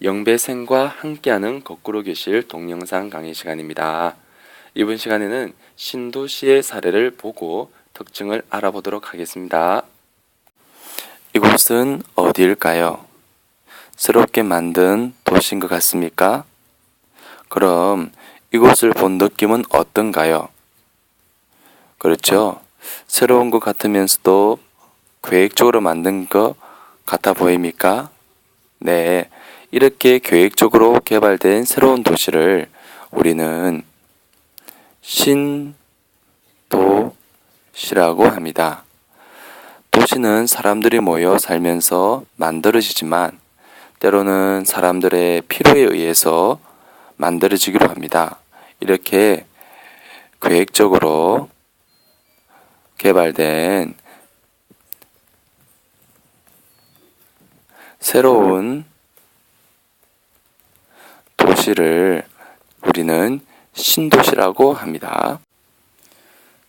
영배생과 함께하는 거꾸로 교실 동영상 강의 시간입니다. 이번 시간에는 신도시의 사례를 보고 특징을 알아보도록 하겠습니다. 이곳은 어디일까요? 새롭게 만든 도시인 것 같습니까? 그럼 이곳을 본 느낌은 어떤가요? 그렇죠? 새로운 것 같으면서도 계획적으로 만든 것 같아 보입니까? 네, 이렇게 계획적으로 개발된 새로운 도시를 우리는 신도시라고 합니다. 도시는 사람들이 모여 살면서 만들어지지만 때로는 사람들의 필요에 의해서 만들어지기도 합니다. 이렇게 계획적으로 개발된 새로운 도시를 우리는 신도시라고 합니다.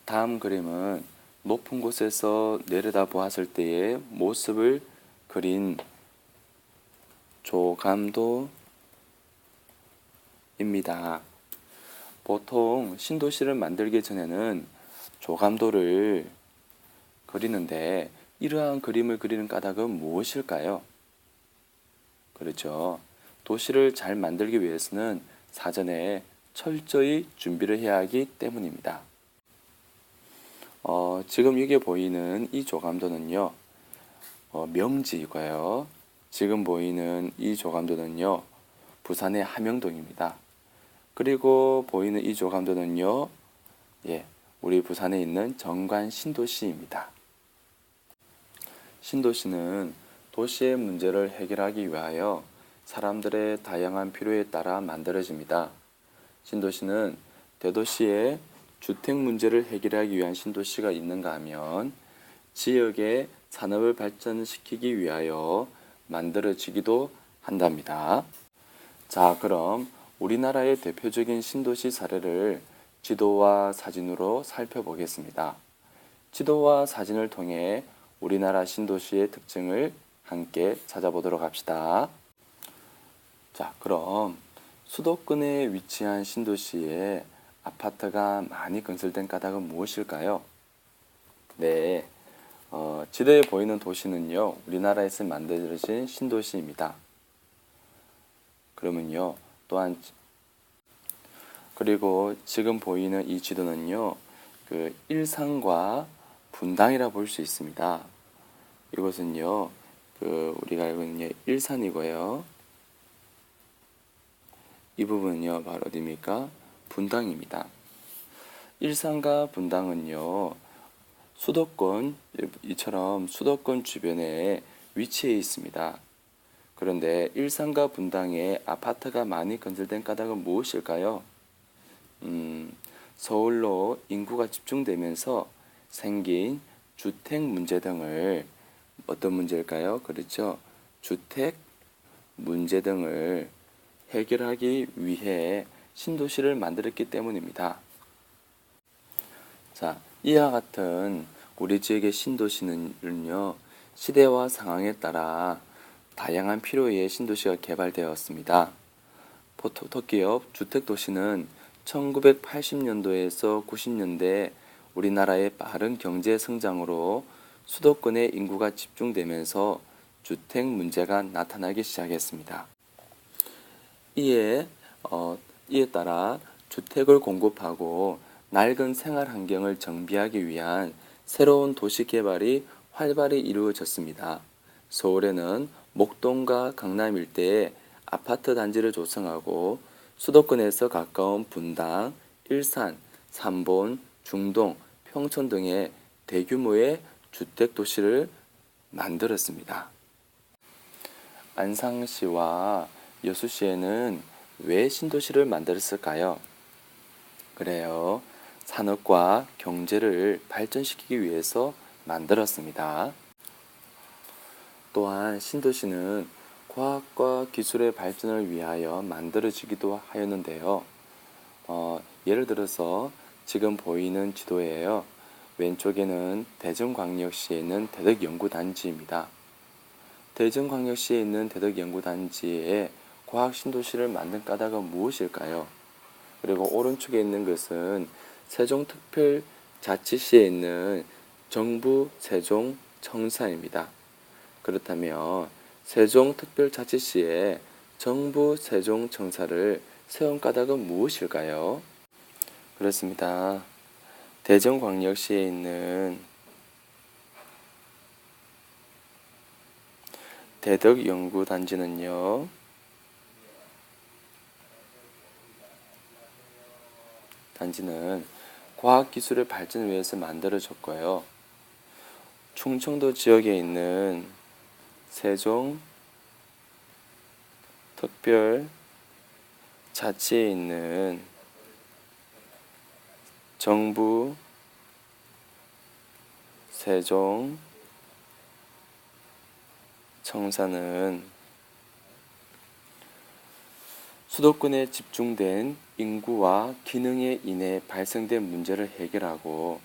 다음 그림은 높은 곳에서 내려다 보았을 때의 모습을 그린 조감도입니다. 보통 신도시를 만들기 전에는 조감도를 그리는데 이러한 그림을 그리는 까닭은 무엇일까요? 그렇죠. 도시를 잘 만들기 위해서는 사전에 철저히 준비를 해야 하기 때문입니다. 지금 여기 보이는 이 조감도는요, 명지이고요. 지금 보이는 이 조감도는요, 부산의 함영동입니다. 그리고 보이는 이 조감도는요, 우리 부산에 있는 정관 신도시입니다. 신도시는 도시의 문제를 해결하기 위하여 사람들의 다양한 필요에 따라 만들어집니다. 신도시는 대도시의 주택 문제를 해결하기 위한 신도시가 있는가 하면 지역의 산업을 발전시키기 위하여 만들어지기도 한답니다. 자, 그럼 우리나라의 대표적인 신도시 사례를 지도와 사진으로 살펴보겠습니다. 지도와 사진을 통해 우리나라 신도시의 특징을 함께 찾아보도록 합시다. 자, 그럼 수도권에 위치한 신도시에 아파트가 많이 건설된 까닭은 무엇일까요? 네, 지도에 보이는 도시는요, 우리나라에서 만들어진 신도시입니다. 그러면요, 또한 그리고 지금 보이는 이 지도는요, 그 일산과 분당이라 볼 수 있습니다. 이것은요, 우리가 알고 있는 일산이고요. 이 부분은요, 바로 어디입니까? 분당입니다. 일산과 분당은요, 이처럼 수도권 주변에 위치해 있습니다. 그런데 일산과 분당에 아파트가 많이 건설된 까닭은 무엇일까요? 서울로 인구가 집중되면서 생긴 주택 문제 등을 어떤 문제일까요? 그렇죠. 주택 문제 등을 해결하기 위해 신도시를 만들었기 때문입니다. 자, 이와 같은 우리 지역의 신도시는요, 시대와 상황에 따라 다양한 필요에 의해 신도시가 개발되었습니다. 토끼업 주택도시는 1980년도에서 90년대 우리나라의 빠른 경제 성장으로 수도권의 인구가 집중되면서 주택 문제가 나타나기 시작했습니다. 이에 따라 주택을 공급하고 낡은 생활 환경을 정비하기 위한 새로운 도시 개발이 활발히 이루어졌습니다. 서울에는 목동과 강남 일대에 아파트 단지를 조성하고 수도권에서 가까운 분당, 일산, 삼본, 중동, 평촌 등의 대규모의 주택 도시를 만들었습니다. 안상시와 여수시에는 왜 신도시를 만들었을까요? 그래요. 산업과 경제를 발전시키기 위해서 만들었습니다. 또한 신도시는 과학과 기술의 발전을 위하여 만들어지기도 하였는데요. 예를 들어서 지금 보이는 지도예요. 왼쪽에는 대전광역시에 있는 대덕연구단지입니다. 대전광역시에 있는 대덕연구단지에 과학 신도시를 만든 까닭은 무엇일까요? 그리고 오른쪽에 있는 것은 세종특별자치시에 있는 정부 세종청사입니다. 그렇다면 세종특별자치시에 정부 세종청사를 세운 까닭은 무엇일까요? 그렇습니다. 대전광역시에 있는 대덕연구단지는요, 단지는 과학기술의 발전을 위해서 만들어졌고요. 충청도 지역에 있는 세종특별자치에 있는 정부 세종청사는 수도권에 집중된 인구와 기능에 인해 발생된 문제를 해결하고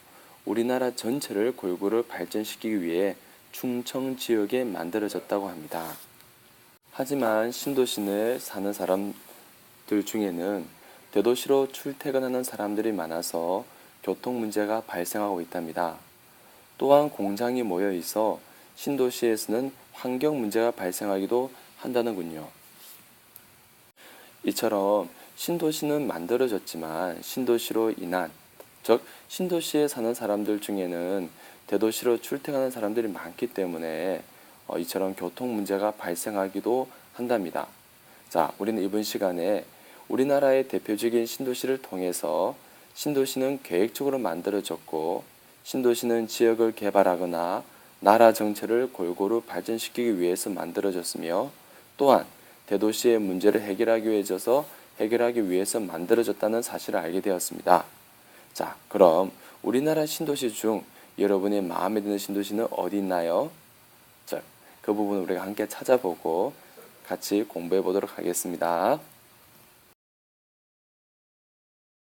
우리나라 전체를 골고루 발전시키기 위해 충청 지역에 만들어졌다고 합니다. 하지만 신도시에 사는 사람들 중에는 대도시로 출퇴근하는 사람들이 많아서 교통 문제가 발생하고 있답니다. 또한 공장이 모여 있어 신도시에서는 환경 문제가 발생하기도 한다는군요. 이처럼 신도시는 만들어졌지만 신도시로 인한, 즉 신도시에 사는 사람들 중에는 대도시로 출퇴근하는 사람들이 많기 때문에 이처럼 교통 문제가 발생하기도 한답니다. 자, 우리는 이번 시간에 우리나라의 대표적인 신도시를 통해서 신도시는 계획적으로 만들어졌고 신도시는 지역을 개발하거나 나라 정체를 골고루 발전시키기 위해서 만들어졌으며 또한 대도시의 문제를 해결하기 위해서 만들어졌다는 사실을 알게 되었습니다. 자, 그럼 우리나라 신도시 중 여러분의 마음에 드는 신도시는 어디 있나요? 자, 그 부분을 우리가 함께 찾아보고 같이 공부해 보도록 하겠습니다.